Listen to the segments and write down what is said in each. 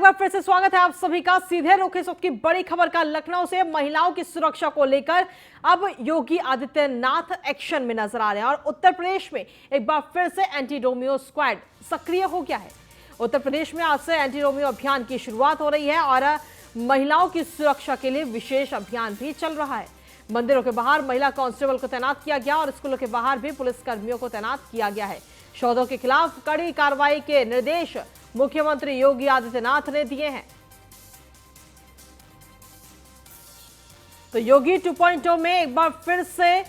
बार फिर से स्वागत है आप सभी का। सीधे रुख इस वक्त की बड़ी खबर का। लखनऊ से महिलाओं की सुरक्षा को लेकर अब योगी आदित्यनाथ एक्शन में नजर आ रहे हैं और उत्तर प्रदेश में एक बार फिर से एंटी रोमियो स्क्वाड सक्रिय हो गया है। उत्तर प्रदेश में आज से एंटी रोमियो अभियान की शुरुआत हो रही है और महिलाओं की सुरक्षा के लिए विशेष अभियान भी चल रहा है। मंदिरों के बाहर महिला कांस्टेबल को तैनात किया गया और स्कूलों के बाहर भी पुलिस कर्मियों को तैनात किया गया है। शोधों के खिलाफ कड़ी कार्रवाई के निर्देश मुख्यमंत्री योगी आदित्यनाथ ने दिए हैं। तो योगी 2.0 में एक बार फिर से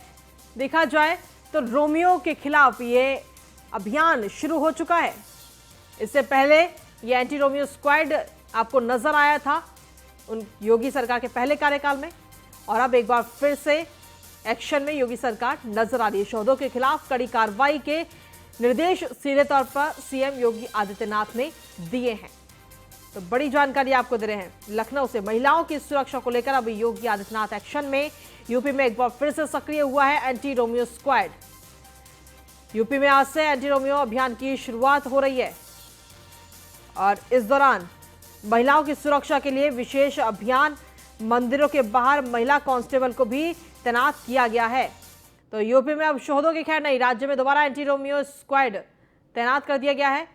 देखा जाए तो रोमियो के खिलाफ ये अभियान शुरू हो चुका है। इससे पहले ये एंटी रोमियो स्क्वाड आपको नजर आया था उन योगी सरकार के पहले कार्यकाल में और अब एक बार फिर से एक्शन में योगी सरकार नजर आ रही है। शोधों के खिलाफ कड़ी कार्रवाई के निर्देश सीधे तौर पर सीएम योगी आदित्यनाथ ने दिए हैं। तो बड़ी जानकारी आपको दे रहे हैं। लखनऊ से महिलाओं की सुरक्षा को लेकर अब योगी आदित्यनाथ एक्शन में। यूपी में एक बार फिर से सक्रिय हुआ है एंटी रोमियो स्क्वाड। यूपी में आज से एंटी रोमियो अभियान की शुरुआत हो रही है और इस दौरान महिलाओं की सुरक्षा के लिए विशेष अभियान। मंदिरों के बाहर महिला कांस्टेबल को भी तैनात किया गया है। तो यूपी में अब शोधों की खैर नहीं, राज्य में दोबारा एंटी रोमियो स्क्वाड तैनात कर दिया गया है।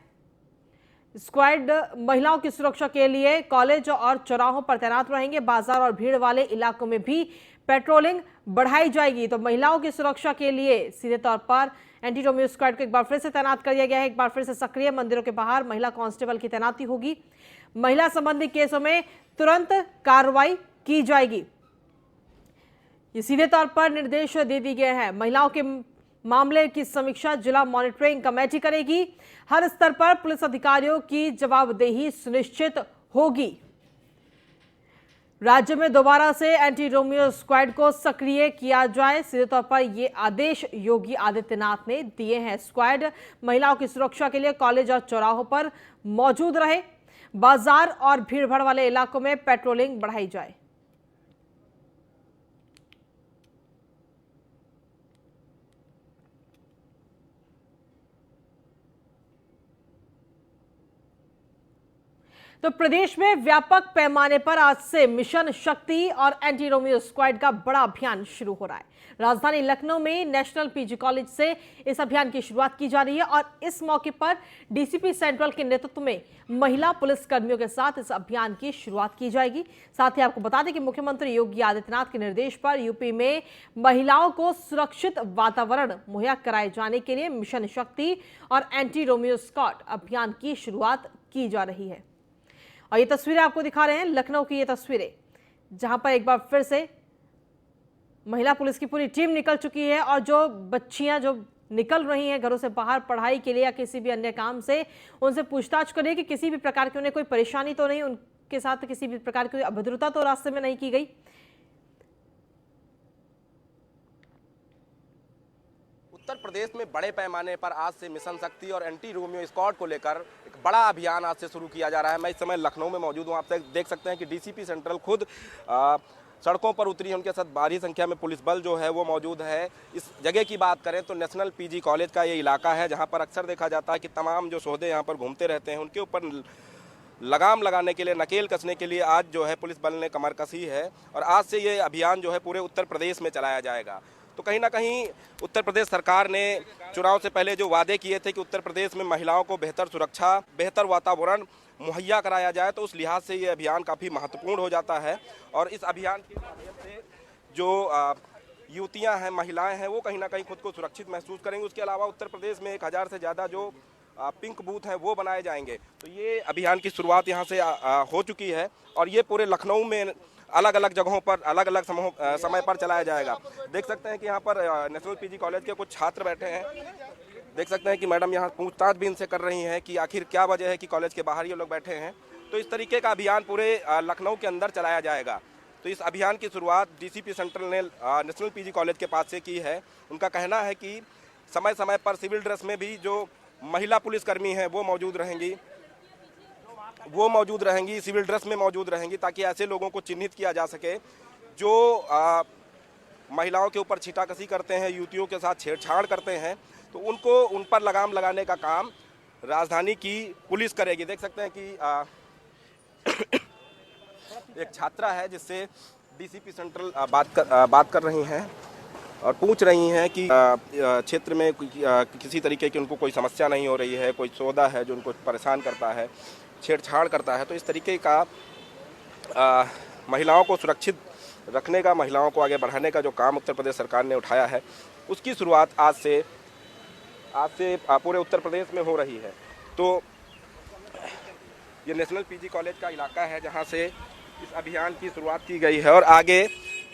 स्क्वाड महिलाओं की सुरक्षा के लिए कॉलेज और चौराहों पर तैनात रहेंगे। बाजार और भीड़ वाले इलाकों में भी पेट्रोलिंग बढ़ाई जाएगी। तो महिलाओं की सुरक्षा के लिए सीधे तौर पर एंटी रोमियो स्क्वाड को एक बार फिर से तैनात कर दिया गया है। एक बार फिर से सक्रिय मंदिरों के बाहर महिला कांस्टेबल की तैनाती होगी। महिला संबंधी केसों में तुरंत कार्रवाई की जाएगी। ये सीधे तौर पर निर्देश दे दिए गए हैं। महिलाओं के मामले की समीक्षा जिला मॉनिटरिंग कमेटी करेगी। हर स्तर पर पुलिस अधिकारियों की जवाबदेही सुनिश्चित होगी। राज्य में दोबारा से एंटी रोमियो स्क्वाड को सक्रिय किया जाए, सीधे तौर पर ये आदेश योगी आदित्यनाथ ने दिए हैं। स्क्वाड महिलाओं की सुरक्षा के लिए कॉलेज और चौराहों पर मौजूद रहे। बाजार और भीड़भाड़ वाले इलाकों में पेट्रोलिंग बढ़ाई जाए। तो प्रदेश में व्यापक पैमाने पर आज से मिशन शक्ति और एंटी रोमियो स्क्वाड का बड़ा अभियान शुरू हो रहा है। राजधानी लखनऊ में नेशनल पीजी कॉलेज से इस अभियान की शुरुआत की जा रही है और इस मौके पर डीसीपी सेंट्रल के नेतृत्व में महिला पुलिस कर्मियों के साथ इस अभियान की शुरुआत की जाएगी। साथ ही आपको बता दें कि मुख्यमंत्री योगी आदित्यनाथ के निर्देश पर यूपी में महिलाओं को सुरक्षित वातावरण मुहैया कराए जाने के लिए मिशन शक्ति और एंटी रोमियो स्क्वाड अभियान की शुरुआत की जा रही है। और ये तस्वीरें आपको दिखा रहे हैं, लखनऊ की ये तस्वीरें, जहां पर एक बार फिर से महिला पुलिस की पूरी टीम निकल चुकी है और जो बच्चियां जो निकल रही हैं घरों से बाहर पढ़ाई के लिए या किसी भी अन्य काम से, उनसे पूछताछ करिए कि किसी भी प्रकार की उन्हें कोई परेशानी तो नहीं, उनके साथ किसी भी प्रकार की अभद्रता तो रास्ते में नहीं की गई। उत्तर प्रदेश में बड़े पैमाने पर आज से मिशन शक्ति और एंटी रोमियो स्क्वाड को लेकर एक बड़ा अभियान आज से शुरू किया जा रहा है। मैं इस समय लखनऊ में मौजूद हूँ। आप देख सकते हैं कि डीसीपी सेंट्रल खुद सड़कों पर उतरी है। उनके साथ भारी संख्या में पुलिस बल जो है वो मौजूद है। इस जगह की बात करें तो नेशनल पीजी कॉलेज का ये इलाका है, जहाँ पर अक्सर देखा जाता है कि तमाम जो सौदे यहाँ पर घूमते रहते हैं उनके ऊपर लगाम लगाने के लिए, नकेल कसने के लिए आज जो है पुलिस बल ने कमर कसी है और आज से ये अभियान जो है पूरे उत्तर प्रदेश में चलाया जाएगा। तो कहीं ना कहीं उत्तर प्रदेश सरकार ने चुनाव से पहले जो वादे किए थे कि उत्तर प्रदेश में महिलाओं को बेहतर सुरक्षा, बेहतर वातावरण मुहैया कराया जाए, तो उस लिहाज से ये अभियान काफ़ी महत्वपूर्ण हो जाता है। और इस अभियान के माध्यम से जो युवतियां हैं, महिलाएं हैं, वो कहीं ना कहीं खुद को सुरक्षित महसूस करेंगी। उसके अलावा उत्तर प्रदेश में 1000 से ज़्यादा जो पिंक बूथ हैं वो बनाए जाएंगे। तो ये अभियान की शुरुआत यहाँ से हो चुकी है और ये पूरे लखनऊ में अलग अलग जगहों पर अलग अलग समय पर चलाया जाएगा। देख सकते हैं कि यहाँ पर नेशनल पीजी कॉलेज के कुछ छात्र बैठे हैं। देख सकते हैं कि मैडम यहाँ पूछताछ भी इनसे कर रही हैं कि आखिर क्या वजह है कि कॉलेज के बाहर ये लोग बैठे हैं। तो इस तरीके का अभियान पूरे लखनऊ के अंदर चलाया जाएगा। तो इस अभियान की शुरुआत डीसीपी सेंट्रल ने नेशनल पीजी कॉलेज के पास से की है। उनका कहना है कि समय समय पर सिविल ड्रेस में भी जो महिला पुलिसकर्मी हैं वो मौजूद रहेंगी, सिविल ड्रेस में मौजूद रहेंगी, ताकि ऐसे लोगों को चिन्हित किया जा सके जो महिलाओं के ऊपर छीटाकशी करते हैं, युवतियों के साथ छेड़छाड़ करते हैं। तो उन पर लगाम लगाने का काम राजधानी की पुलिस करेगी। देख सकते हैं कि एक छात्रा है जिससे डीसीपी सेंट्रल बात कर रही हैं और पूछ रही हैं कि क्षेत्र में किसी तरीके की उनको कोई समस्या नहीं हो रही है, कोई सौदा है जो उनको परेशान करता है, छेड़छाड़ करता है। तो इस तरीके का महिलाओं को सुरक्षित रखने का, महिलाओं को आगे बढ़ाने का जो काम उत्तर प्रदेश सरकार ने उठाया है, उसकी शुरुआत आज से पूरे उत्तर प्रदेश में हो रही है। तो ये नेशनल पीजी कॉलेज का इलाका है जहां से इस अभियान की शुरुआत की गई है और आगे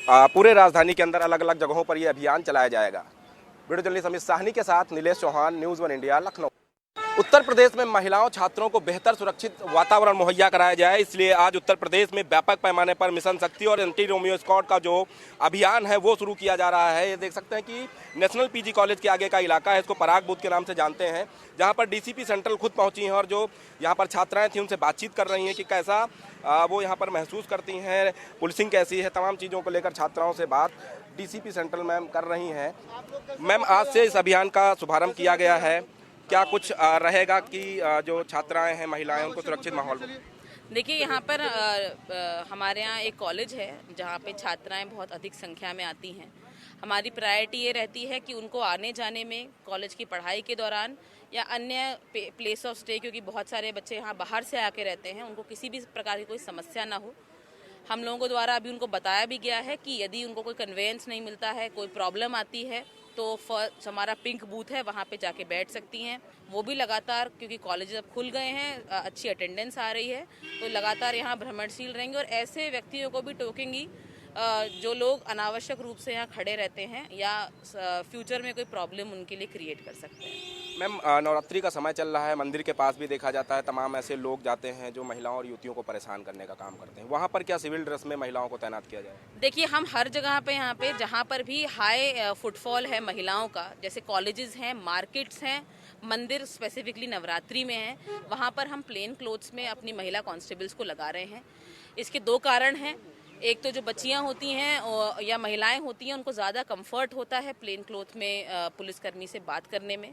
पूरे राजधानी के अंदर अलग अलग जगहों पर यह अभियान चलाया जाएगा। वीडियो जर्नलिस्ट अमित साहनी के साथ नीलेश चौहान, न्यूज़ 1 इंडिया, लखनऊ। उत्तर प्रदेश में महिलाओं छात्रों को बेहतर सुरक्षित वातावरण मुहैया कराया जाए, इसलिए आज उत्तर प्रदेश में व्यापक पैमाने पर मिशन शक्ति और एंटी रोमियो स्क्वाड का जो अभियान है वो शुरू किया जा रहा है। ये देख सकते हैं कि नेशनल पीजी कॉलेज के आगे का इलाका है, इसको पराग बूथ के नाम से जानते हैं, जहाँ पर डीसीपी सेंट्रल खुद पहुंची हैं और जो यहाँ पर छात्राएं थी उनसे बातचीत कर रही हैं कि कैसा वो यहाँ पर महसूस करती हैं, पुलिसिंग कैसी है, तमाम चीज़ों को लेकर छात्राओं से बात डीसीपी सेंट्रल मैम कर रही हैं। मैम, आज से इस अभियान का शुभारंभ किया गया है, क्या कुछ रहेगा कि जो छात्राएं हैं, महिलाएं, उनको सुरक्षित माहौल? देखिए, यहाँ पर हमारे यहाँ एक कॉलेज है जहाँ पे छात्राएं बहुत अधिक संख्या में आती हैं। हमारी प्रायोरिटी ये रहती है कि उनको आने जाने में, कॉलेज की पढ़ाई के दौरान या अन्य प्लेस ऑफ स्टे, क्योंकि बहुत सारे बच्चे यहाँ बाहर से आके रहते हैं, उनको किसी भी प्रकार की कोई समस्या ना हो। हम लोगों द्वारा अभी उनको बताया भी गया है कि यदि उनको कोई कन्वेंस नहीं मिलता है, कोई प्रॉब्लम आती है, तो फर्स्ट हमारा पिंक बूथ है, वहाँ पे जाके बैठ सकती हैं। वो भी लगातार, क्योंकि कॉलेज अब खुल गए हैं, अच्छी अटेंडेंस आ रही है, तो लगातार यहाँ भ्रमणशील रहेंगे और ऐसे व्यक्तियों को भी टोकेंगी जो लोग अनावश्यक रूप से यहाँ खड़े रहते हैं या फ्यूचर में कोई प्रॉब्लम उनके लिए क्रिएट कर सकते हैं। मैम, नवरात्रि का समय चल रहा है, मंदिर के पास भी देखा जाता है तमाम ऐसे लोग जाते हैं जो महिलाओं और युवतियों को परेशान करने का काम करते हैं, वहाँ पर क्या सिविल ड्रेस में महिलाओं को तैनात किया जाए? देखिए, हम हर जगह पे यहाँ पे जहाँ पर भी हाई फुटफॉल है महिलाओं का, जैसे कॉलेजेस हैं, मार्केट्स हैं, मंदिर स्पेसिफिकली नवरात्रि में है, वहाँ पर हम प्लेन क्लोथ्स में अपनी महिला कांस्टेबल्स को लगा रहे हैं। इसके दो कारण हैं। एक तो जो बच्चियां होती हैं या महिलाएं होती हैं, उनको ज़्यादा कंफर्ट होता है प्लेन क्लोथ में पुलिसकर्मी से बात करने में।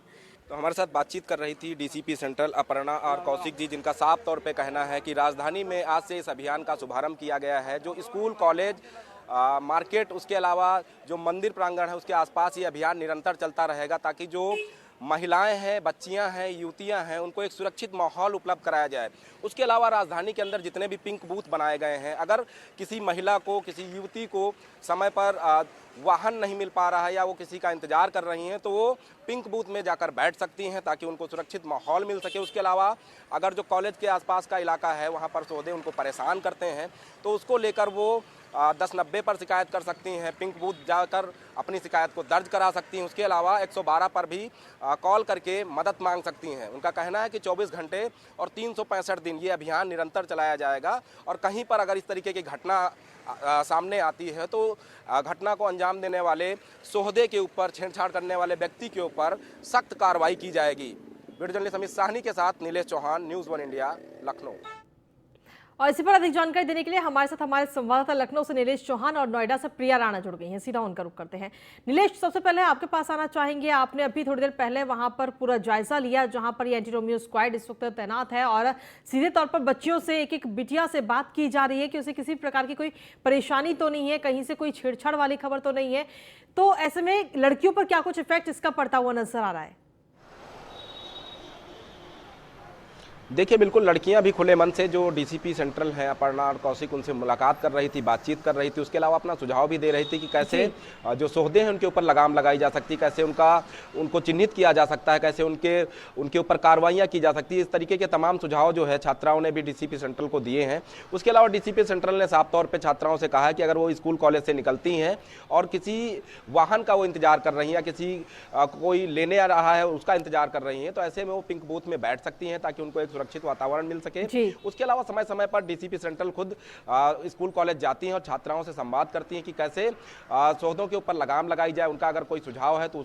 तो हमारे साथ बातचीत कर रही थी डीसीपी सेंट्रल अपर्णा और कौशिक जी, जिनका साफ तौर पे कहना है कि राजधानी में आज से इस अभियान का शुभारंभ किया गया है। जो स्कूल, कॉलेज, मार्केट, उसके अलावा जो मंदिर प्रांगण है, उसके आसपास ये अभियान निरंतर चलता रहेगा ताकि जो महिलाएं हैं, बच्चियां हैं, युवतियां हैं, उनको एक सुरक्षित माहौल उपलब्ध कराया जाए। उसके अलावा राजधानी के अंदर जितने भी पिंक बूथ बनाए गए हैं, अगर किसी महिला को, किसी युवती को समय पर वाहन नहीं मिल पा रहा है या वो किसी का इंतजार कर रही हैं, तो वो पिंक बूथ में जाकर बैठ सकती हैं ताकि उनको सुरक्षित माहौल मिल सके। उसके अलावा अगर जो कॉलेज के आसपास का इलाका है, वहाँ पर सौदे उनको परेशान करते हैं, तो उसको लेकर वो 1090 पर शिकायत कर सकती हैं, पिंक बूथ जाकर अपनी शिकायत को दर्ज करा सकती हैं। उसके अलावा 112 पर भी कॉल करके मदद मांग सकती हैं। उनका कहना है कि 24 घंटे और 365 दिन ये अभियान निरंतर चलाया जाएगा और कहीं पर अगर इस तरीके की घटना सामने आती है तो घटना को अंजाम देने वाले, सोहदे के ऊपर छेड़छाड़ करने वाले व्यक्ति के ऊपर सख्त कार्रवाई की जाएगी। वीडियो जर्नलिस्ट अमित साहनी के साथ नीलेश चौहान, न्यूज़ 1 इंडिया, लखनऊ। और इसी पर अधिक जानकारी देने के लिए हमारे साथ हमारे संवाददाता लखनऊ से नीलेश चौहान और नोएडा से प्रिया राणा जुड़ गई हैं। सीधा उनका रुख करते हैं। नीलेश, सबसे पहले आपके पास आना चाहेंगे, आपने अभी थोड़ी देर पहले वहां पर पूरा जायजा लिया जहां पर ये एंटी रोमियो स्क्वाड इस वक्त तैनात है और सीधे तौर पर बच्चियों से, एक एक बिटिया से बात की जा रही है कि उसे किसी प्रकार की कोई परेशानी तो नहीं है, कहीं से कोई छेड़छाड़ वाली खबर तो नहीं है। तो ऐसे में लड़कियों पर क्या कुछ इफेक्ट इसका पड़ता हुआ नजर आ रहा है? देखिए, बिल्कुल लड़कियां भी खुले मन से, जो डीसीपी सेंट्रल हैं अपर्णा और कौशिक, उनसे मुलाकात कर रही थी, बातचीत कर रही थी। उसके अलावा अपना सुझाव भी दे रही थी कि कैसे जो सोहदे हैं उनके ऊपर लगाम लगाई जा सकती है, कैसे उनको चिन्हित किया जा सकता है, कैसे उनके ऊपर कार्रवाइयाँ की जा सकती है। इस तरीके के तमाम सुझाव जो है छात्राओं ने भी डीसीपी सेंट्रल को दिए हैं। उसके अलावा डीसीपी सेंट्रल ने साफ तौर पर छात्राओं से कहा है कि अगर वो स्कूल कॉलेज से निकलती हैं और किसी वाहन का वो इंतजार कर रही हैं या किसी कोई लेने आ रहा है उसका इंतजार कर रही हैं, तो ऐसे में वो पिंक बूथ में बैठ सकती हैं ताकि उनको एक सुरक्षित वातावरण मिल सके। उसके अलावा समय समय पर डीसीपी सेंट्रल खुद स्कूल कॉलेज जाती हैं और छात्राओं से संवाद करती हैं कि कैसे सौदों के ऊपर लगाम लगाई जाए। उनका अगर कोई सुझाव है तो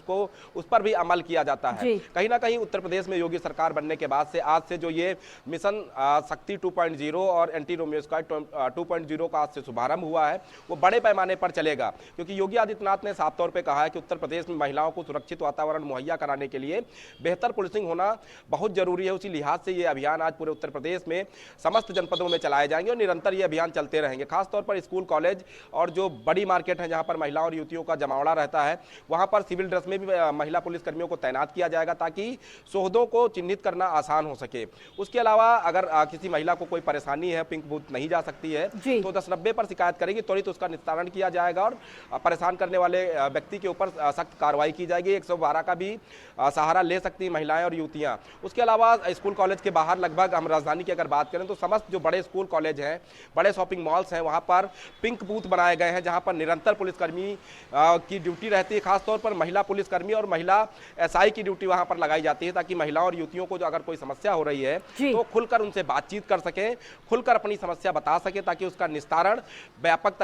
उस पर भी अमल किया जाता है। कहीं ना कहीं उत्तर प्रदेश में योगी सरकार बनने के बाद से आज से जो ये मिशन शक्ति 2.0 और एंटी रोमियो स्क्वाड 2.0 का आज से शुभारंभ हुआ है, वो बड़े पैमाने पर चलेगा, क्योंकि योगी आदित्यनाथ ने साफ तौर पर कहा है कि उत्तर प्रदेश में महिलाओं को सुरक्षित वातावरण मुहैया कराने के लिए बेहतर पुलिसिंग होना बहुत जरूरी है। उसी लिहाज से ये अभियान आज पूरे उत्तर प्रदेश में समस्त जनपदों में चलाए जाएंगे और निरंतर ये अभियान चलते रहेंगे। खासतौर पर स्कूल, कॉलेज और जो बड़ी मार्केट है जहां पर महिलाओं और युवतियों का जमावड़ा रहता है, वहां पर सिविल ड्रेस में भी महिला पुलिसकर्मियों को तैनात किया जाएगा ताकि सोहदों को चिन्हित करना आसान हो सके। उसके अलावा अगर किसी महिला को कोई परेशानी है, पिंक बूथ नहीं जा सकती है, तो 1090 पर शिकायत करेगी, त्वरित उसका निस्तारण किया जाएगा और परेशान करने वाले व्यक्ति के ऊपर सख्त कार्रवाई की जाएगी। 112 का भी सहारा ले सकती हैं महिलाएं और युवतियां। उसके अलावा स्कूल, कॉलेज के बाहर लगभग हम राजधानी की अगर बात करें तो समस्त जो बड़े स्कूल, कॉलेज हैं, बड़े शॉपिंग मॉल्स हैं, वहां पर पिंक बूथ बनाए गए हैं जहां पर निरंतर पुलिसकर्मी की ड्यूटी रहती है। खासतौर पर महिला पुलिसकर्मी और महिला एसआई की ड्यूटी वहां पर लगाई जाती है ताकि महिलाओं और युवतियों को जो अगर कोई समस्या हो रही है तो खुलकर उनसे बातचीत कर सकें, खुलकर अपनी समस्या बता सके ताकि उसका निस्तारण व्यापक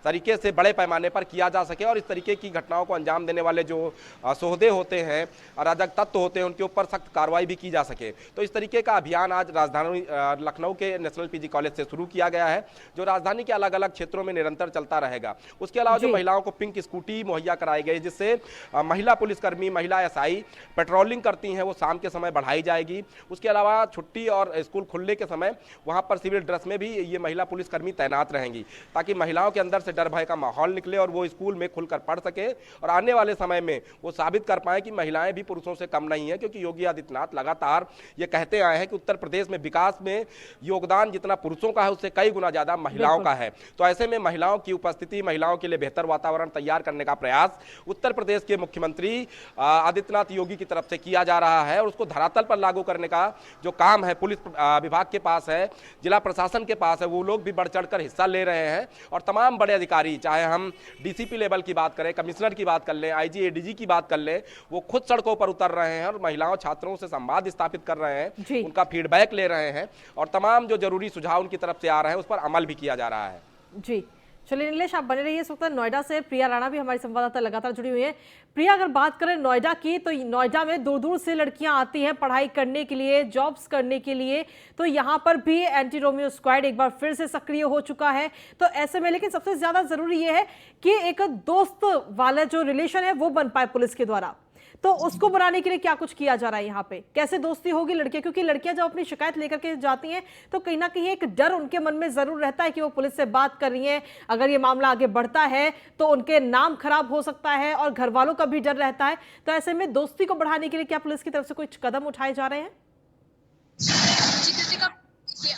तरीके से बड़े पैमाने पर किया जा सके और इस तरीके की घटनाओं को अंजाम देने वाले जो सोहदे होते हैं, अराजक तत्व होते हैं, उनके ऊपर सख्त कार्रवाई भी की जा सके। तो इस तरीके का अभियान आज राजधानी लखनऊ के नेशनल पीजी कॉलेज से शुरू किया गया है जो राजधानी के अलग अलग क्षेत्रों में निरंतर चलता रहेगा। उसके अलावा जो महिलाओं को पिंक स्कूटी मुहैया कराई गई जिससे महिला पुलिसकर्मी, महिला एसआई पेट्रोलिंग करती हैं, वो शाम के समय बढ़ाई जाएगी। उसके अलावा छुट्टी और स्कूल खुलने के समय वहां पर सिविल ड्रेस में भी ये महिला पुलिसकर्मी तैनात रहेंगी ताकि महिलाओं के अंदर से डर भय का माहौल निकले और वो स्कूल में खुलकर पढ़ सके और आने वाले समय में वो साबित कर पाए कि महिलाएं भी पुरुषों से कम नहीं है। क्योंकि योगी आदित्यनाथ लगातार ये कहते आए हैं कि उत्तर प्रदेश में विकास में योगदान जितना पुरुषों का है उससे कई गुना ज्यादा महिलाओं का है। तो ऐसे में महिलाओं की उपस्थिति, महिलाओं के लिए बेहतर वातावरण तैयार करने का प्रयास उत्तर प्रदेश के मुख्यमंत्री आदित्यनाथ योगी की तरफ से किया जा रहा है और उसको धरातल पर लागू करने का जो काम है पुलिस विभाग के पास है, जिला प्रशासन के पास है, वो लोग भी बढ़ चढ़कर हिस्सा ले रहे हैं और तमाम बड़े अधिकारी, चाहे हम डीसीपी लेवल की बात करें, कमिश्नर की बात कर लें, आईजी, एडीजी की बात कर लें, वो खुद सड़कों पर उतर रहे हैं और महिलाओं, छात्रों से संवाद स्थापित कर रहे हैं, उनका फीडबैक ले रहे हैं और तमाम जो जरूरी सुझाव उनकी तरफ से आ रहे हैं उस पर अमल भी किया जा रहा है। जी चलिए नीलेश, आप बने रहिए। इस वक्त नोएडा से प्रिया राणा भी हमारी संवाददाता लगातार जुड़ी हुई है। प्रिया, अगर बात करें नोएडा की तो नोएडा में दूर दूर से लड़कियां आती हैं पढ़ाई करने के लिए, जॉब्स करने के लिए, तो यहाँ पर भी एंटी रोमियो स्क्वाड एक बार फिर से सक्रिय हो चुका है। तो ऐसे में लेकिन सबसे ज्यादा जरूरी यह है कि एक दोस्त वाला जो रिलेशन है वो बन पाए पुलिस के द्वारा, तो उसको बनाने के लिए क्या कुछ किया जा रहा है यहाँ पे? कैसे दोस्ती होगी लड़कियां, क्योंकि लड़कियां जब अपनी शिकायत लेकर के जाती हैं तो कहीं ना कहीं एक डर उनके मन में जरूर रहता है कि वो पुलिस से बात कर रही हैं, अगर ये मामला आगे बढ़ता है तो उनके नाम खराब हो सकता है और घर वालों का भी डर रहता है। तो ऐसे में दोस्ती को बढ़ाने के लिए क्या पुलिस की तरफ से कुछ कदम उठाए जा रहे हैं?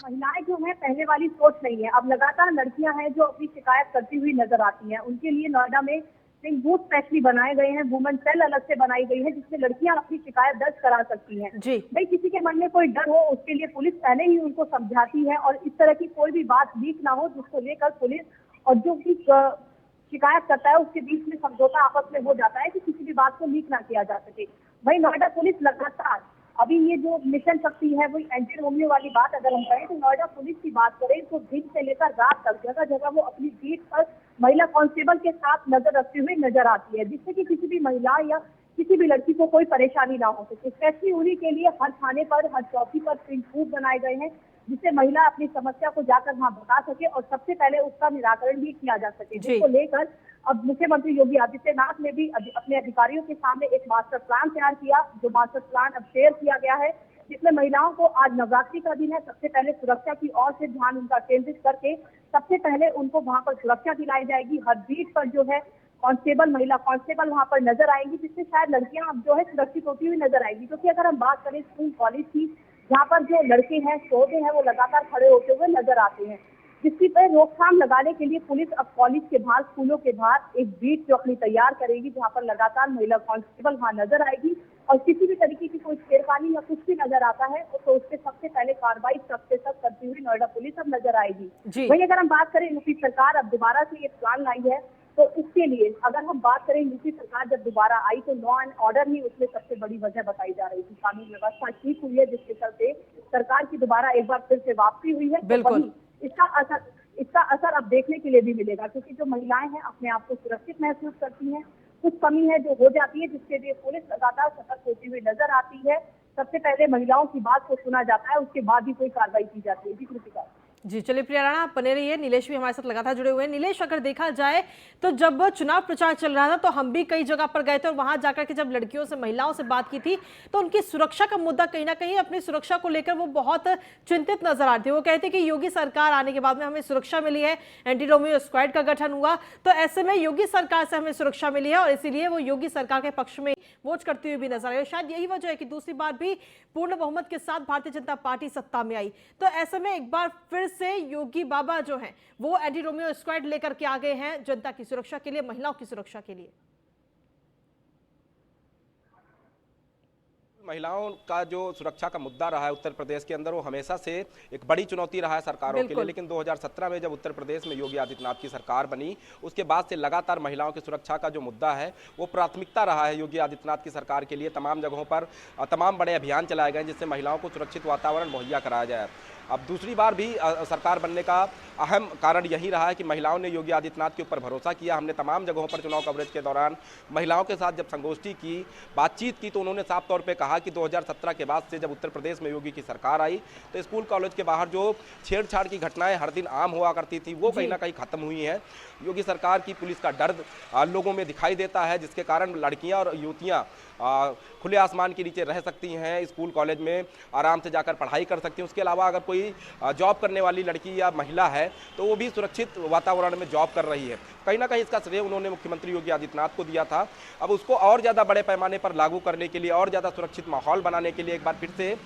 महिलाएं जो है पहले वाली सोच नहीं है, अब लगातार लड़कियां हैं जो अपनी शिकायत करती हुई नजर आती हैं। उनके लिए नोएडा में बूथ स्पेशली बनाए गए हैं, वुमेन सेल अलग से बनाई गई है जिसमें लड़कियां अपनी शिकायत दर्ज करा सकती हैं। भाई किसी के मन में कोई डर हो उसके लिए पुलिस पहले ही उनको समझाती है और इस तरह की कोई भी बात लीक ना हो जिसको लेकर पुलिस और जो भी शिकायत करता है उसके बीच में समझौता आपस में हो जाता है कि किसी भी बात को लीक ना किया जा सके। भाई नोएडा पुलिस लगातार अभी ये जो मिशन शक्ति है वो एंटी रोमियो वाली बात अगर हम करें तो नोएडा पुलिस की बात करें तो दिन से लेकर रात तक जगह जगह वो अपनी बीट पर महिला कांस्टेबल के साथ नजर रखते हुए नजर आती है जिससे कि किसी भी महिला या किसी भी लड़की को कोई परेशानी ना हो सके। स्पेशली उन्हीं के लिए हर थाने पर, हर चौकी पर पिंक बूथ बनाए गए हैं जिससे महिला अपनी समस्या को जाकर वहाँ बता सके और सबसे पहले उसका निराकरण भी किया जा सके। जिसको लेकर अब मुख्यमंत्री योगी आदित्यनाथ ने भी अपने अधिकारियों के सामने एक मास्टर प्लान तैयार किया, जो मास्टर प्लान अब शेयर किया गया है, जिसमें महिलाओं को आज नवरात्रि का दिन है, सबसे पहले सुरक्षा की ओर से ध्यान उनका केंद्रित करके सबसे पहले उनको वहाँ पर सुरक्षा दिलाई जाएगी। हर बीट पर जो है कांस्टेबल, महिला कांस्टेबल वहाँ पर नजर आएंगी जिससे शायद लड़कियां अब जो है सुरक्षित होती हुई नजर आएगी। क्योंकि अगर हम बात करें स्कूल कॉलेज की, जहाँ पर जो लड़के हैं, शोधे हैं, वो लगातार खड़े होते हुए नजर आते हैं, जिसकी पर रोकथाम लगाने के लिए पुलिस अब कॉलेज के बाहर, स्कूलों के बाहर एक बीट जो अपनी तैयार करेगी जहाँ पर लगातार महिला कांस्टेबल वहाँ नजर आएगी और किसी भी तरीके की कोई छेड़खानी या कुछ भी नजर आता है तो उसके सबसे पहले कार्रवाई सबसे सख्त करती हुई नोएडा पुलिस अब नजर आएगी। वही अगर हम बात करें यूपी सरकार अब दोबारा से ये प्लान लाई है तो उसके लिए अगर हम बात करें यूपी सरकार जब दोबारा आई तो लॉ एंड ऑर्डर ही उसमें सबसे बड़ी वजह बताई जा रही थी। कानून व्यवस्था ठीक हुई है जिसके चलते सरकार की दोबारा एक बार फिर से वापसी हुई है। बिल्कुल इसका असर अब देखने के लिए भी मिलेगा क्योंकि जो महिलाएं हैं अपने आप को सुरक्षित महसूस करती हैं, कुछ कमी है जो हो जाती है जिसके लिए पुलिस लगातार सतर्क होती हुई नजर आती है। सबसे पहले महिलाओं की बात को सुना जाता है, उसके बाद ही कोई कार्रवाई की जाती है। जी कृतिका। जी चलिए प्रिया राणा आप बने रहिए। नीलेश भी हमारे साथ लगातार जुड़े हुए हैं। नीलेश, अगर देखा जाए तो जब चुनाव प्रचार चल रहा था तो हम भी कई जगह पर गए थे और वहां जाकर के जब लड़कियों से, महिलाओं से बात की थी तो उनकी सुरक्षा का मुद्दा कहीं ना कहीं, अपनी सुरक्षा को लेकर वो बहुत चिंतित नजर आती है। वो कहते कि योगी सरकार आने के बाद में हमें सुरक्षा मिली है, एंटी रोमियो स्क्वाड का गठन हुआ, तो ऐसे में योगी सरकार से हमें सुरक्षा मिली है और इसीलिए वो योगी सरकार के पक्ष में वोट करती हुई भी नजर आई। शायद यही वजह है कि दूसरी बार भी पूर्ण बहुमत के साथ भारतीय जनता पार्टी सत्ता में आई। तो ऐसे में एक बार फिर से योगी बाबा जो हैं वो एंटी रोमियो स्क्वाड लेकर के आ गए हैं जनता की सुरक्षा के लिए, महिलाओं की सुरक्षा के लिए। महिलाओं का जो सुरक्षा का मुद्दा रहा है उत्तर प्रदेश के अंदर, वो हमेशा से एक बड़ी चुनौती रहा है सरकारों के लिए। लेकिन 2017 में जब उत्तर प्रदेश में योगी आदित्यनाथ की सरकार बनी, उसके बाद से लगातार महिलाओं की सुरक्षा का जो मुद्दा है वो प्राथमिकता रहा है योगी आदित्यनाथ की सरकार के लिए। तमाम जगहों पर तमाम बड़े अभियान चलाए गए जिससे महिलाओं को सुरक्षित वातावरण मुहैया कराया जाए। अब दूसरी बार भी सरकार बनने का अहम कारण यही रहा है कि महिलाओं ने योगी आदित्यनाथ के ऊपर भरोसा किया। हमने तमाम जगहों पर चुनाव कवरेज के दौरान महिलाओं के साथ जब संगोष्ठी की, बातचीत की, तो उन्होंने साफ तौर पे कहा कि 2017 के बाद से जब उत्तर प्रदेश में योगी की सरकार आई तो स्कूल कॉलेज के बाहर जो छेड़छाड़ की घटनाएं हर दिन आम हुआ करती थी वो कहीं ना कहीं खत्म हुई है। योगी सरकार की पुलिस का डर लोगों में दिखाई देता है, जिसके कारण लड़कियां और युवतियां खुले आसमान के नीचे रह सकती हैं, स्कूल कॉलेज में आराम से जाकर पढ़ाई कर सकती हैं। उसके अलावा अगर कोई जॉब करने वाली लड़की या महिला है तो वो भी सुरक्षित वातावरण में जॉब कर रही है। कहीं ना कहीं इसका श्रेय उन्होंने मुख्यमंत्री योगी आदित्यनाथ को दिया था। अब उसको और ज़्यादा बड़े पैमाने पर लागू करने के लिए, और ज़्यादा सुरक्षित माहौल बनाने के लिए एक बार फिर से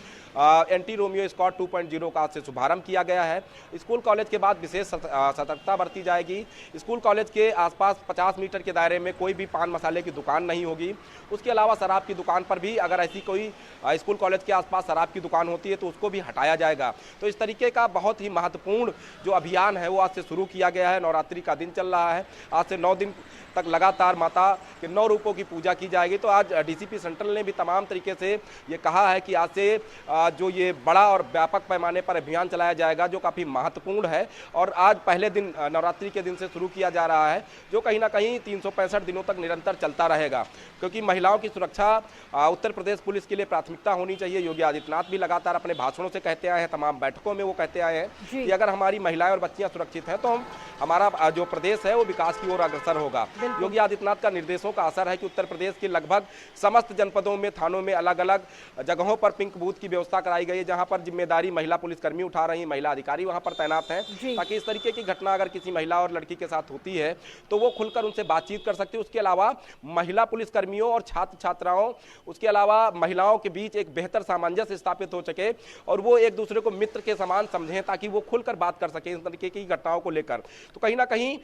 एंटी रोमियो स्क्वाड 2.0 का आज से शुभारंभ किया गया है। स्कूल कॉलेज के बाद विशेष सतर्कता बरती जाएगी। स्कूल कॉलेज के आसपास 50 मीटर के दायरे में कोई भी पान मसाले की दुकान नहीं होगी। उसके अलावा शराब की दुकान पर भी, अगर ऐसी कोई स्कूल कॉलेज के आसपास शराब की दुकान होती है तो उसको भी हटाया जाएगा। तो इस तरीके का बहुत ही महत्वपूर्ण जो अभियान है वो आज से शुरू किया गया है। नवरात्रि का दिन चल रहा है, आज से 9 दिन तक लगातार माता के 9 रूपों की पूजा की जाएगी। तो आज डीसीपी सेंट्रल ने भी तमाम तरीके से ये कहा है कि आज से जो ये बड़ा और व्यापक पैमाने पर अभियान चलाया जाएगा जो काफ़ी महत्वपूर्ण है। और आज पहले दिन नवरात्रि के दिन से शुरू किया जा रहा है जो कहीं ना कहीं 365 दिनों तक निरंतर चलता रहेगा, क्योंकि महिलाओं की सुरक्षा उत्तर प्रदेश पुलिस के लिए प्राथमिकता होनी चाहिए। योगी आदित्यनाथ भी लगातार अपने भाषणों से कहते आए हैं, तमाम बैठकों में वो कहते आए हैं कि अगर हमारी महिलाएं और बच्चियां सुरक्षित हैं तो हमारा जो प्रदेश है वो विकास की ओर अग्रसर होगा। योगी आदित्यनाथ का निर्देशों का असर है कि उत्तर प्रदेश के लगभग समस्त जनपदों में, थानों में अलग अलग जगहों पर पिंक बूथ की व्यवस्था कराई गई है, जहां पर जिम्मेदारी महिला पुलिसकर्मी उठा रही हैं, महिला अधिकारी वहां पर तैनात हैं, ताकि इस तरीके की घटना अगर किसी महिला और लड़की के साथ होती है तो वो खुलकर उनसे बातचीत कर सकती है। उसके अलावा महिला पुलिसकर्मियों और छात्र छात्राओं, उसके अलावा महिलाओं के बीच एक बेहतर सामंजस्य स्थापित हो सके और वो एक दूसरे को मित्र के समान समझें, ताकि वो खुलकर बात कर सके इस तरीके की घटनाओं को लेकर। तो कहीं ना कहीं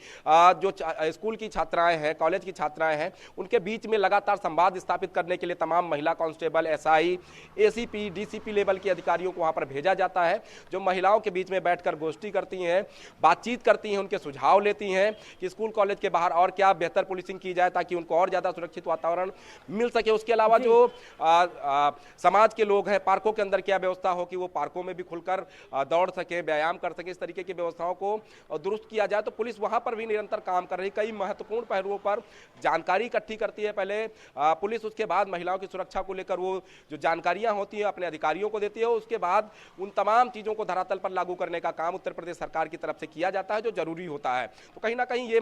जो स्कूल की छात्राएं हैं, कॉलेज की छात्राएं हैं, उनके बीच में लगातार संवाद स्थापित करने के लिए तमाम महिला constable, SI, ACP, DCP level के अधिकारियों को वहां पर भेजा जाता है, जो महिलाओं के बीच में बैठकर गोष्ठी करती हैं, बातचीत करती हैं, उनके सुझाव लेती हैं कि स्कूल कॉलेज के बाहर और क्या बेहतर पुलिसिंग की जाए ताकि उनको और ज्यादा सुरक्षित वातावरण मिल सके। उसके अलावा जो समाज के लोग हैं, पार्कों के अंदर क्या व्यवस्था हो कि वो पार्कों में भी खुलकर दौड़ सके, व्यायाम कर सके, इस तरीके की व्यवस्थाओं को दुरुस्त किया जाए। तो पुलिस वहां पर भी निरंतर काम कर रही, कई महत्वपूर्ण पहलुओं पर जानकारी इकट्ठी करती है। पहले पुलिस, उसके बाद महिलाओं की सुरक्षा को लेकर वो जो जानकारियां होती हैं अपने अधिकारियों को देती है, उसके बाद उन तमाम चीजों को धरातल पर लागू करने का काम उत्तर प्रदेश सरकार की तरफ से किया जाता है, जो जरूरी होता है। तो कहीं ना कहीं ये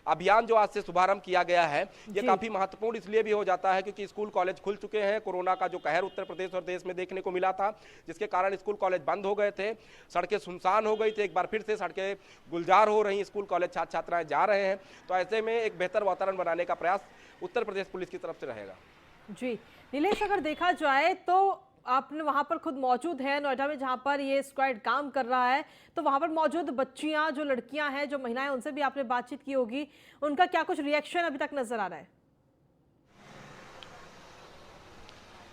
अभियान जो आज से शुभारंभ किया गया है ये काफी महत्वपूर्ण इसलिए भी हो जाता है क्योंकि स्कूल कॉलेज खुल चुके हैं। कोरोना का जो कहर उत्तर प्रदेश और देश में देखने को मिला था, जिसके कारण स्कूल कॉलेज बंद हो गए थे, सड़कें सुनसान हो गई थी, एक बार फिर से सड़कें गुलजार हो रही, स्कूल कॉलेज छात्र छात्राएं जा रहे हैं। तो ऐसे में एक बेहतर वातावरण बनाने का प्रयास उत्तर प्रदेश पुलिस की तरफ से रहेगा। जी नीलेश, अगर देखा जाए तो आपने वहां पर खुद मौजूद है नोएडा में जहां पर ये स्क्वाड काम कर रहा है, तो वहां पर मौजूद बच्चियां, जो लड़कियां हैं, जो महिलाएं, उनसे भी आपने बातचीत की होगी, उनका क्या कुछ रिएक्शन अभी तक नजर आ रहा है?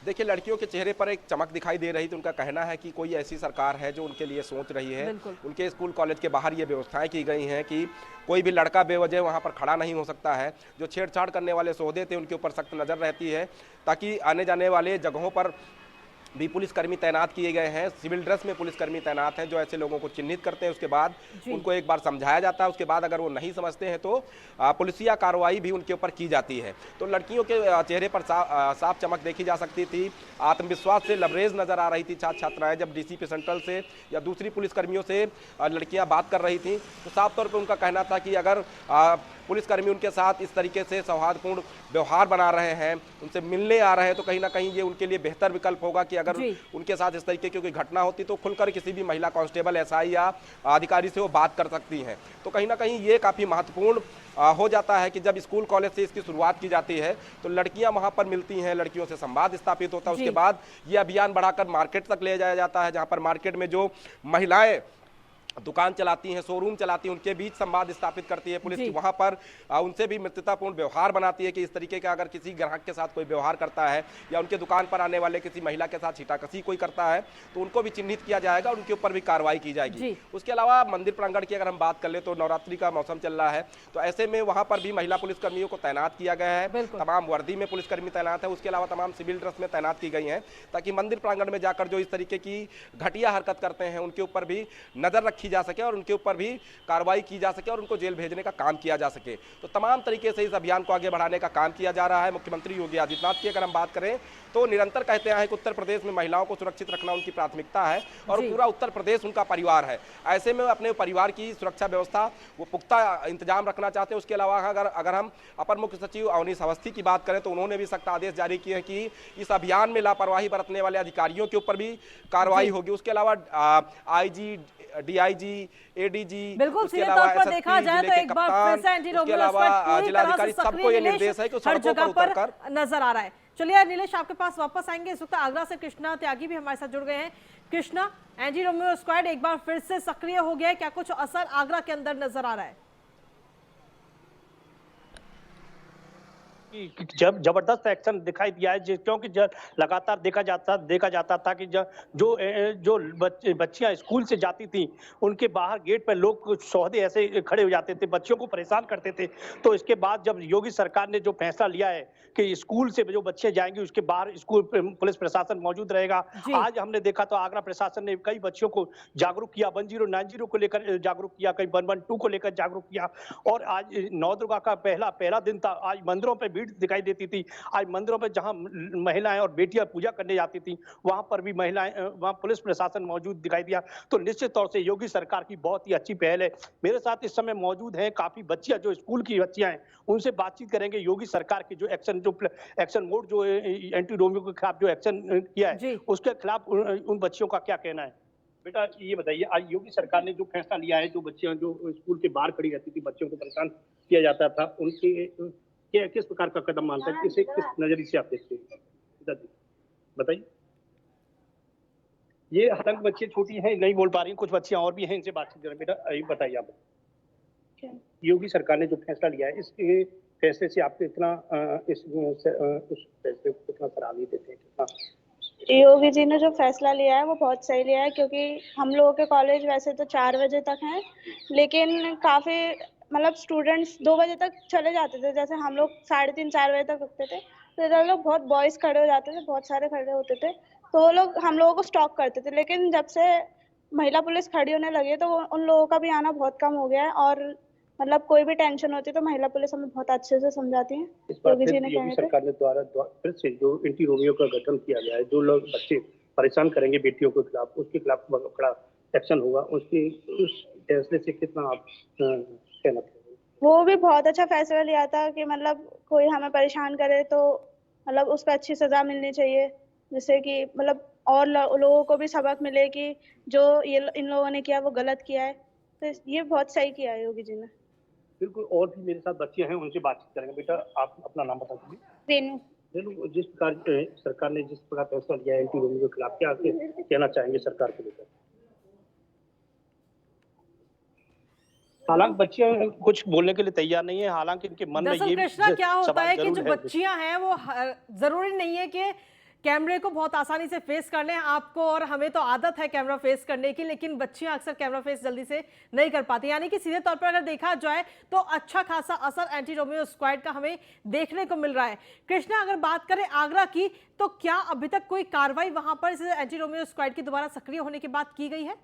देखिए, लड़कियों के चेहरे पर एक चमक दिखाई दे रही थी। उनका कहना है कि कोई ऐसी सरकार है जो उनके लिए सोच रही है। उनके स्कूल कॉलेज के बाहर ये व्यवस्थाएं की गई हैं कि कोई भी लड़का बेवजह वहां पर खड़ा नहीं हो सकता है। जो छेड़छाड़ करने वाले सौदे थे उनके ऊपर सख्त नज़र रहती है, ताकि आने जाने वाले जगहों पर भी पुलिसकर्मी तैनात किए गए हैं, सिविल ड्रेस में पुलिसकर्मी तैनात हैं जो ऐसे लोगों को चिन्हित करते हैं। उसके बाद उनको एक बार समझाया जाता है, उसके बाद अगर वो नहीं समझते हैं तो पुलिसिया कार्रवाई भी उनके ऊपर की जाती है। तो लड़कियों के चेहरे पर साफ चमक देखी जा सकती थी, आत्मविश्वास से लबरेज नजर आ रही थी छात्र छात्राएं। जब डीसीपी सेंट्रल से या दूसरी पुलिसकर्मियों से लड़कियां बात कर रही थी तो साफ तौर पर उनका कहना था कि अगर पुलिसकर्मी उनके साथ इस तरीके से सौहार्दपूर्ण व्यवहार बना रहे हैं, उनसे मिलने आ रहे हैं, तो कहीं ना कहीं ये उनके लिए बेहतर विकल्प होगा कि अगर उनके साथ इस तरीके की कोई घटना होती तो खुलकर किसी भी महिला कांस्टेबल, एसआई या अधिकारी से वो बात कर सकती हैं। तो कहीं ना कहीं ये काफ़ी महत्वपूर्ण हो जाता है कि जब स्कूल कॉलेज से इसकी शुरुआत की जाती है तो लड़कियां वहां पर मिलती हैं, लड़कियों से संवाद स्थापित होता है। उसके बाद ये अभियान बढ़ाकर मार्केट तक ले जाया जाता है, जहां पर मार्केट में जो महिलाएं दुकान चलाती हैं, शोरूम चलाती हैं, उनके बीच संवाद स्थापित करती है पुलिस। वहां पर उनसे भी मित्रतापूर्ण व्यवहार बनाती है कि इस तरीके का अगर किसी ग्राहक के साथ कोई व्यवहार करता है या उनके दुकान पर आने वाले किसी महिला के साथ छीटाकसी कोई करता है तो उनको भी चिन्हित किया जाएगा और उनके ऊपर भी कार्रवाई की जाएगी। उसके अलावा मंदिर प्रांगण की अगर हम बात कर ले तो नवरात्रि का मौसम चल रहा है, तो ऐसे में वहां पर भी महिला पुलिसकर्मियों को तैनात किया गया है। तमाम वर्दी में पुलिसकर्मी तैनात है, उसके अलावा तमाम सिविल ड्रेस में तैनात की गई हैं ताकि मंदिर प्रांगण में जाकर जो इस तरीके की घटिया हरकत करते हैं उनके ऊपर भी नजर रखी जा सके और उनके पर भी कार्रवाई की जा सके और उनको जेल भेजने का काम किया जा सके। तो तमाम तरीके से इस अभियान को आगे बढ़ाने का काम किया जा रहा है। मुख्यमंत्री योगी आदित्यनाथ की अगर हम बात करें तो निरंतर कहते हैं कि उत्तर प्रदेश में महिलाओं को सुरक्षित रखना उनकी प्राथमिकता है और पूरा उत्तर प्रदेश उनका परिवार है। ऐसे में अपने परिवार की सुरक्षा व्यवस्था वो पुख्ता इंतजाम रखना चाहते हैं। उसके अलावा अगर हम अपर मुख्य सचिव अवनीश अवस्थी की बात करें तो उन्होंने भी सख्त आदेश जारी किए हैं कि इस अभियान में लापरवाही बरतने वाले अधिकारियों के ऊपर भी कार्रवाई होगी। उसके अलावा आईजी, डीआईजी, एडीजी, बिल्कुल सीधे तौर पर देखा जाए तो एक बार फिर से एंटी रोमियो स्क्वाड पूरी तरह से सक्रिय निर्देश हर जगह पर नजर आ रहा है। चलिए नीलेश, आपके पास वापस आएंगे। इस वक्त आगरा से कृष्णा त्यागी भी हमारे साथ जुड़ गए हैं। कृष्णा, एंटी रोमियो स्क्वाड एक बार फिर से सक्रिय हो गया है, क्या कुछ असर आगरा के अंदर नजर आ रहा है? जब जबरदस्त एक्शन दिखाई दिया है, क्योंकि लगातार देखा जाता था कि जो बच्चियां स्कूल से जाती थी उनके बाहर गेट पर लोग कुछ सौदे ऐसे खड़े हो जाते थे, बच्चों को परेशान करते थे। तो इसके बाद जब योगी सरकार ने जो फैसला लिया है कि स्कूल से जो बच्चे जाएंगे उसके बाहर स्कूल पुलिस प्रशासन मौजूद रहेगा। आज हमने देखा तो आगरा प्रशासन ने कई बच्चों को जागरूक किया, 1090 को लेकर जागरूक किया, कई 112 को लेकर जागरूक किया। और आज नवदुर्गा का पहला दिन था, आज मंदिरों पर दिखाई देती थी। आज मंदिरों में जहां महिलाएं और बेटियां पूजा करने जाती थी वहां पर भी वहां पुलिस प्रशासन मौजूद दिखाई दिया। तो निश्चित तौर से योगी सरकार की बहुत ही अच्छी पहल है। मेरे साथ इस समय मौजूद हैं काफी बच्चियां, जो स्कूल की बच्चियां हैं, उनसे बातचीत करेंगे। योगी सरकार की जो एक्शन मोड जो एंटी रोमियो के खिलाफ जो एक्शन किया है उसके खिलाफ उन बच्चियों का क्या कहना है? बेटा ये बताइए, आज योगी सरकार ने जो फैसला लिया है, जो बच्चियां जो स्कूल के बाहर खड़ी रहती थी, बच्चों को परेशान किया जाता था, उनके किस प्रकार का कदम मानता है, किस नजरिए से आप देखते हैं, बताइए। ये आतंक बच्चे छोटी हैं, नहीं बोल पा रही, कुछ बच्चियां और भी हैं, इनसे बातचीत करें। बेटा बताइए आप, योगी सरकार ने जो फैसला लिया है, इसके फैसले से आपको इतना उस फैसले को कितना सराहनीय देते हैं, कितना? योगी जी ने जो फैसला लिया है वो बहुत सही लिया है, क्योंकि हम लोगों के कॉलेज वैसे तो 4 बजे तक हैं, लेकिन काफी मतलब स्टूडेंट्स 2 बजे तक चले जाते थे। जैसे हम लोग 3:30 4 बजे तक रुकते थे, तो इधर लोग बहुत बॉयज खड़े हो जाते थे, बहुत सारे खड़े होते थे, तो वो लोग हम लोगों को स्टॉप करते थे। लेकिन जब से महिला पुलिस खड़ी होने लगी है तो उन लोगों का भी आना बहुत कम हो गया है, और मतलब कोई भी टेंशन होती है तो महिला पुलिस हमें बहुत अच्छे से समझाती है। योगी जी ने योगी सरकार ने द्वारा फिर से जो एंटी रोमियो का गठन किया गया है, जो लोग बच्चे परेशान करेंगे बेटियों के खिलाफ, उसके खिलाफ बड़ा एक्शन होगा, उसके उस फैसले से कितना आप कहना चाहेंगे? वो भी बहुत अच्छा फैसला लिया था कि मतलब कोई हमें परेशान करे तो मतलब उस पर अच्छी सजा मिलनी चाहिए, जिससे कि मतलब और लोगों को भी सबक मिले कि जो ये इन लोगों ने किया वो गलत किया है। तो ये बहुत सही किया है योगी जी ने। बिल्कुल, और भी मेरे साथ बच्चे हैं, उनसे बातचीत करेंगे। बेटा आप अपना नाम बता दीजिए। रेनू, जिस प्रकार सरकार ने जिस प्रकार फैसला लिया है एंटी रोमियो के खिलाफ, क्या कहना चाहेंगे सरकार को लेकर? हालांकि बच्चियां कुछ बोलने के लिए तैयार नहीं है, हालांकि इनके मन में ये कृष्णा क्या होता है कि जो बच्चियां हैं वो जरूरी नहीं है कि कैमरे को बहुत आसानी से फेस कर लें। आपको और हमें तो आदत है कैमरा फेस करने की, लेकिन बच्चियां अक्सर कैमरा फेस जल्दी से नहीं कर पाती। यानी कि सीधे तौर पर अगर देखा जाए तो अच्छा खासा असर एंटी रोमियो स्क्वाड का हमें देखने को मिल रहा है। कृष्णा, अगर बात करें आगरा की, तो क्या अभी तक कोई कार्रवाई वहां पर इस एंटी रोमियो स्क्वाड की दोबारा सक्रिय होने के बाद की गई है?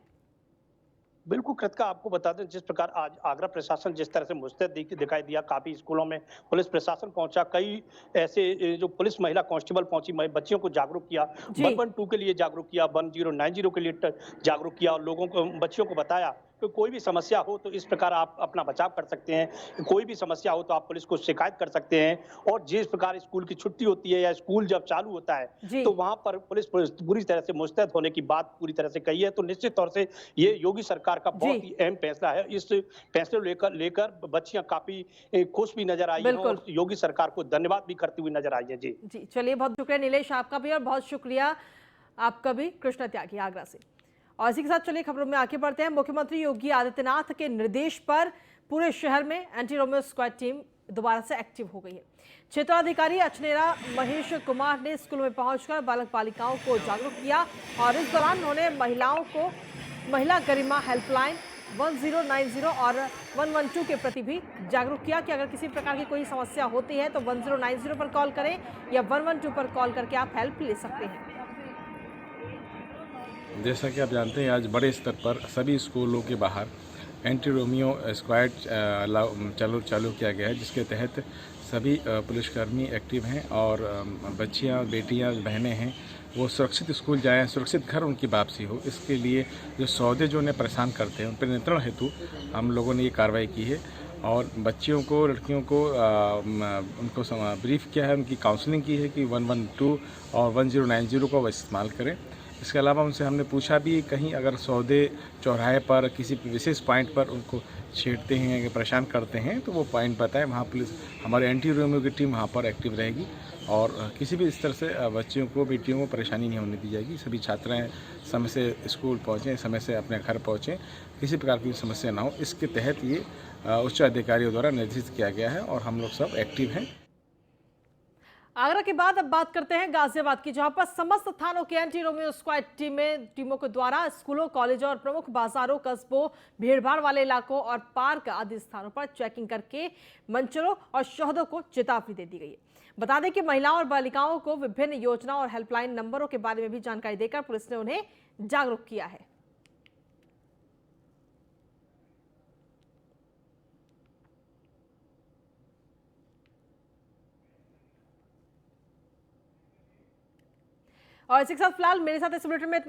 बिल्कुल कृतिका, आपको बता दें जिस प्रकार आज आगरा प्रशासन जिस तरह से मुस्तैद दिखाई दिया, काफी स्कूलों में पुलिस प्रशासन पहुंचा, कई ऐसे जो पुलिस महिला कांस्टेबल पहुंची, बच्चियों को जागरूक किया, 112 के लिए जागरूक किया, 1090 के लिए जागरूक किया और लोगों को, बच्चियों को बताया कि कोई भी समस्या हो तो इस प्रकार आप अपना बचाव कर सकते हैं, कोई भी समस्या हो तो आप पुलिस को शिकायत कर सकते हैं। और जिस प्रकार स्कूल की छुट्टी होती है या स्कूल जब चालू होता है तो वहां पर पुलिस पूरी तरह से मुस्तैद होने की बात पूरी तरह से कही है। तो निश्चित तौर से ये योगी सरकार का बहुत ही अहम फैसला है। इस फैसले को लेकर बच्चियां काफी खुश भी नजर आई हैं और योगी सरकार को धन्यवाद भी करती हुई नजर आई है। जी चलिए, बहुत शुक्रिया नीलेश आपका भी, और बहुत शुक्रिया आपका भी कृष्णा त्यागी आगरा से। और इसी के साथ चलिए खबरों में आगे बढ़ते हैं। मुख्यमंत्री योगी आदित्यनाथ के निर्देश पर पूरे शहर में एंटी रोमियो स्क्वाड टीम दोबारा से एक्टिव हो गई है। क्षेत्राधिकारी अचनेरा महेश कुमार ने स्कूल में पहुंचकर बालक बालिकाओं को जागरूक किया और इस दौरान उन्होंने महिलाओं को महिला गरिमा हेल्पलाइन 1090 और 112 के प्रति भी जागरूक किया कि अगर किसी प्रकार की कोई समस्या होती है तो 1090 पर कॉल करें या 112 पर कॉल करके आप हेल्प ले सकते हैं। जैसा कि आप जानते हैं, आज बड़े स्तर पर सभी स्कूलों के बाहर एंटी रोमियो स्क्वाड चालू किया गया है, जिसके तहत सभी पुलिसकर्मी एक्टिव हैं और बच्चियां, बेटियां, बहनें हैं, वो सुरक्षित स्कूल जाएं, सुरक्षित घर उनकी वापसी हो। इसके लिए जो सौदे जो उन्हें परेशान करते हैं उन पर नियंत्रण हेतु हम लोगों ने ये कार्रवाई की है और बच्चियों को, लड़कियों को उनको ब्रीफ किया है, उनकी काउंसलिंग की है कि 112 और 1090 को वो इस्तेमाल करें। इसके अलावा उनसे हमने पूछा भी कहीं अगर सौदे चौराहे पर किसी विशेष पॉइंट पर उनको छेड़ते हैं या परेशान करते हैं तो वो पॉइंट बताएं, वहाँ पुलिस, हमारे एंटी रोमियो की टीम वहाँ पर एक्टिव रहेगी और किसी भी स्तर से बच्चियों को, बेटियों को परेशानी नहीं होने दी जाएगी। सभी छात्राएं समय से स्कूल पहुँचें, समय से अपने घर पहुँचें, किसी प्रकार की समस्या ना हो। इसके तहत ये उच्च अधिकारियों द्वारा निर्देशित किया गया है और हम लोग सब एक्टिव हैं। आगरा के बाद अब बात करते हैं गाजियाबाद की, जहां पर समस्त थानों के एंटी रोमियो स्क्वाड टीमों के द्वारा स्कूलों, कॉलेजों और प्रमुख बाजारों, कस्बों, भीड़भाड़ वाले इलाकों और पार्क आदि स्थानों पर चेकिंग करके मंचरों और शहदों को चेतावनी दे दी गई है। बता दें कि महिलाओं और बालिकाओं को विभिन्न योजनाओं और हेल्पलाइन नंबरों के बारे में भी जानकारी देकर पुलिस ने उन्हें जागरूक किया है। और इसी के साथ फिलहाल मेरे साथ इस बुलेटिन में